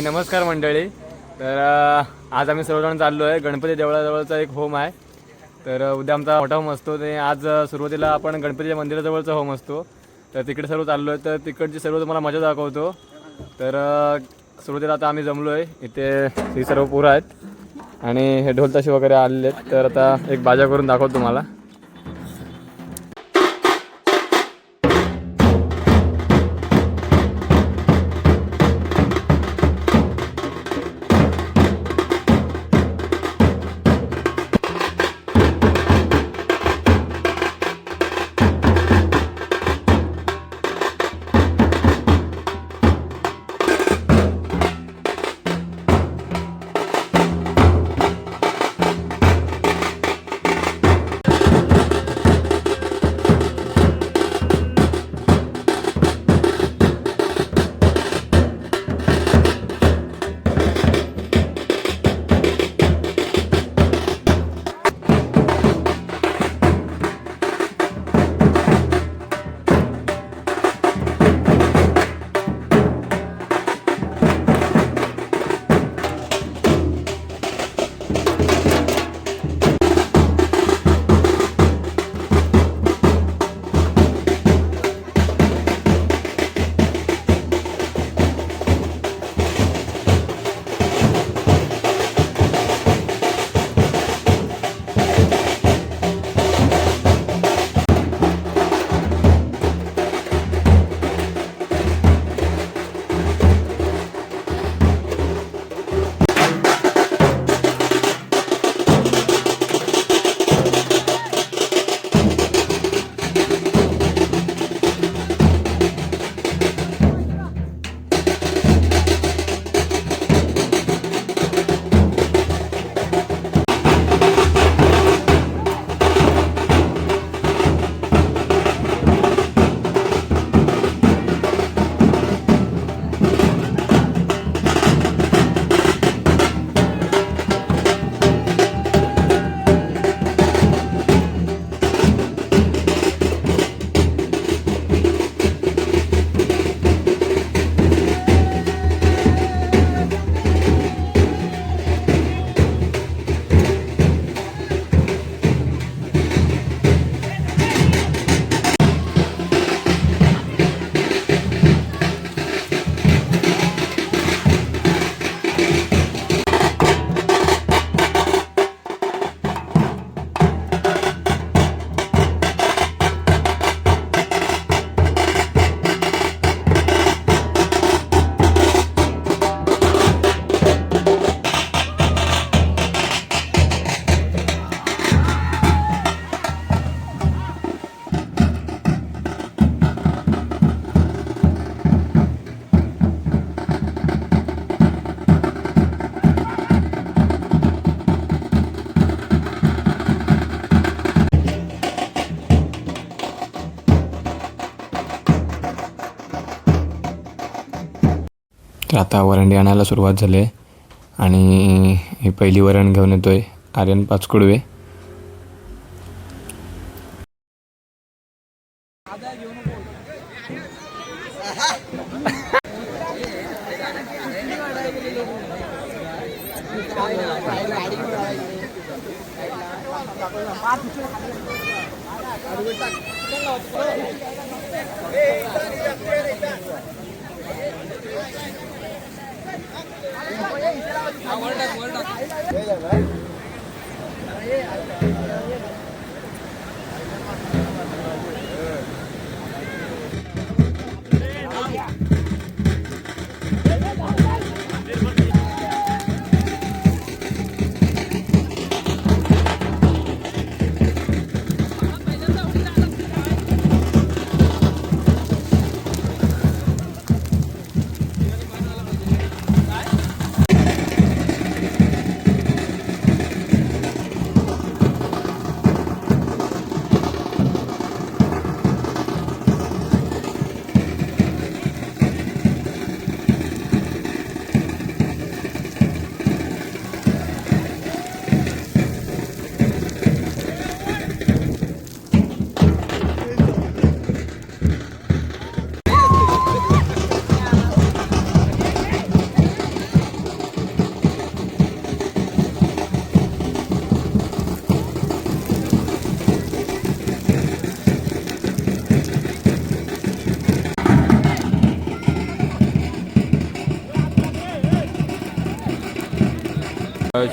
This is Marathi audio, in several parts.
नमस्कार मंडळी. तर आज आम्ही सर्वजण चाललो आहे. गणपती देवळाजवळचा एक होम आहे. तर उद्या आमचा मोठा होम असतो. ते आज सुरुवातीला आपण गणपतीच्या मंदिराजवळचा होम असतो. तर तिकडे सर्व चाललो आहे. तर तिकडची सर्व तुम्हाला मजा दाखवतो. तर सुरुवातीला आता आम्ही जमलो आहे. इथे ही सर्व पोरं आहेत आणि हे ढोलताशे वगैरे आलेले आहेत. तर आता एक बाजा करून दाखवतो तुम्हाला. तर आता वरंडी आणायला सुरुवात झाली आहे आणि ही पहिली वरण घेऊन येतो आहे आर्यन पाचकुडवे.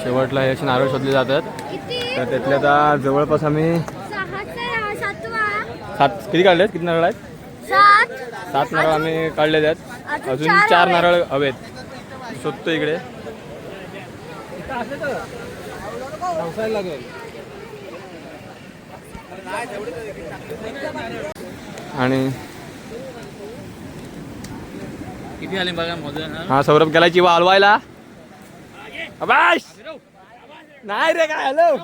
शेवटला हे असे नारळ शोधले जातात. तर त्यातले आता जवळपास आम्ही 7 किती काढले आहेत? किती नारळ आहेत? 7 नारळ आम्ही काढलेले आहेत. अजून 4 नारळ हवेत. शोधतो इकडे. आणि किती आले बघा मोजून. हा सौरभ गेलायची वालवायला. अबाश नाही रे काय हॅलो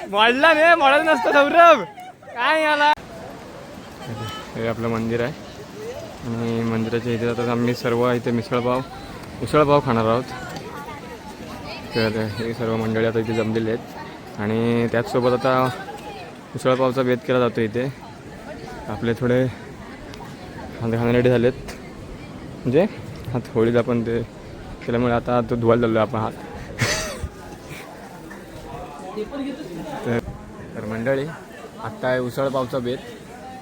मोडला नाही मोडत नसतं सौरभ काय आला. हे आपलं मंदिर आहे आणि मंदिराच्या इथे आता आम्ही सर्व इथे उसळपाव खाणार आहोत. तर हे सर्व मंडळी आता इथे जमलेले आहेत आणि त्याचसोबत आता उसळपावचा बेत केला जातो इथे. आपले थोडे खाणे झालेत म्हणजे हात होळीला पण ते केल्यामुळे आता तो धुवायला चाललो आपण हात. तर मंडळी आत्ता आहे उसळपावचा बेत.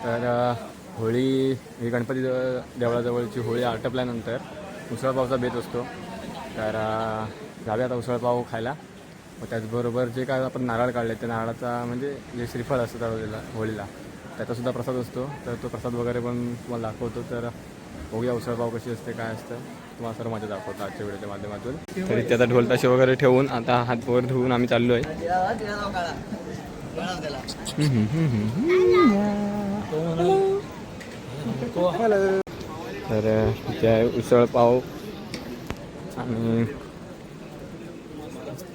तर होळी ही गणपती देवळाजवळची होळी आटपल्यानंतर उसळपावचा बेत असतो. तर जाऊया आता उसळपाव खायला. व त्याचबरोबर जे काय आपण नारळ काढले ते नारळाचा म्हणजे जे श्रीफळ असतं होळीला त्याचासुद्धा प्रसाद असतो. तर तो प्रसाद वगैरे पण तुम्हाला दाखवतो. तर बघूया उसळपाव कशी असते काय असतं तुम्हाला सर्व मजा दाखवतो आजच्या व्हिडिओच्या माध्यमातून. तरी ते आता ढोलताशे वगैरे ठेवून आता हात वर धुवून आम्ही चाललो आहे. तर इथे आहे उसळपाव आणि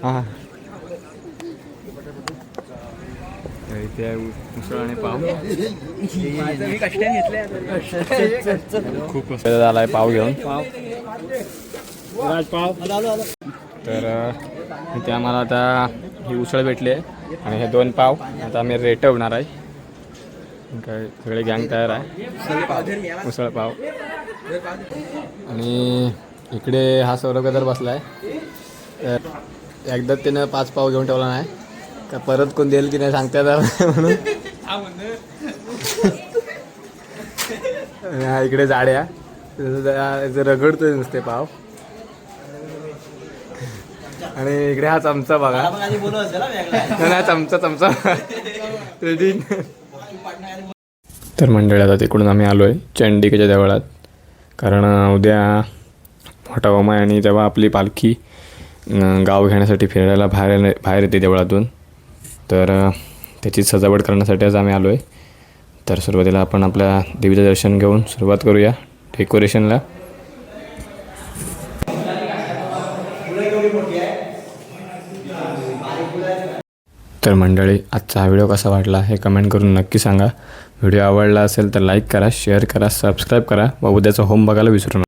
हां तर इथे आहे उसळ आणि पाव. खूप मस्त झाला आहे पाव घेऊन. तर इथे आम्हाला आता ही उसळ भेटली आहे आणि हे 2 पाव आता आम्ही रेटवणार आहे. काय सगळे गँग तयार आहे. उसळ पाव आणि इकडे हा सौरभ गदर बसला आहे. तर एकदा त्यानं 5 पाव घेऊन ठेवला नाही का परत कोण देईल की नाही सांगता येतात म्हणून. इकडे जाड्या रगडतोय नुसते पाव. आणि इकडे हा चमचा बघा चमचा तर मंडळी आता तिकडून आम्ही आलो आहे चंडिकेच्या देवळात. कारण उद्या मोठा होम आहे आणि तेव्हा आपली पालखी गाव घेण्यासाठी फिरायला बाहेर येते देवळातून. तर त्याची सजावट करण्यासाठी आज आम्ही आलो आहे. तर सुरुवातीला आपण आपल्या देवीचं दर्शन घेऊन सुरुवात करूया डेकोरेशनला. तर मंडळी आजचा हा व्हिडिओ कसा वाटला हे कमेंट करून नक्की सांगा. व्हिडिओ आवडला असेल तर लाईक करा, शेअर करा, सबस्क्राईब करा व उद्याचा होम बघायला विसरू नका.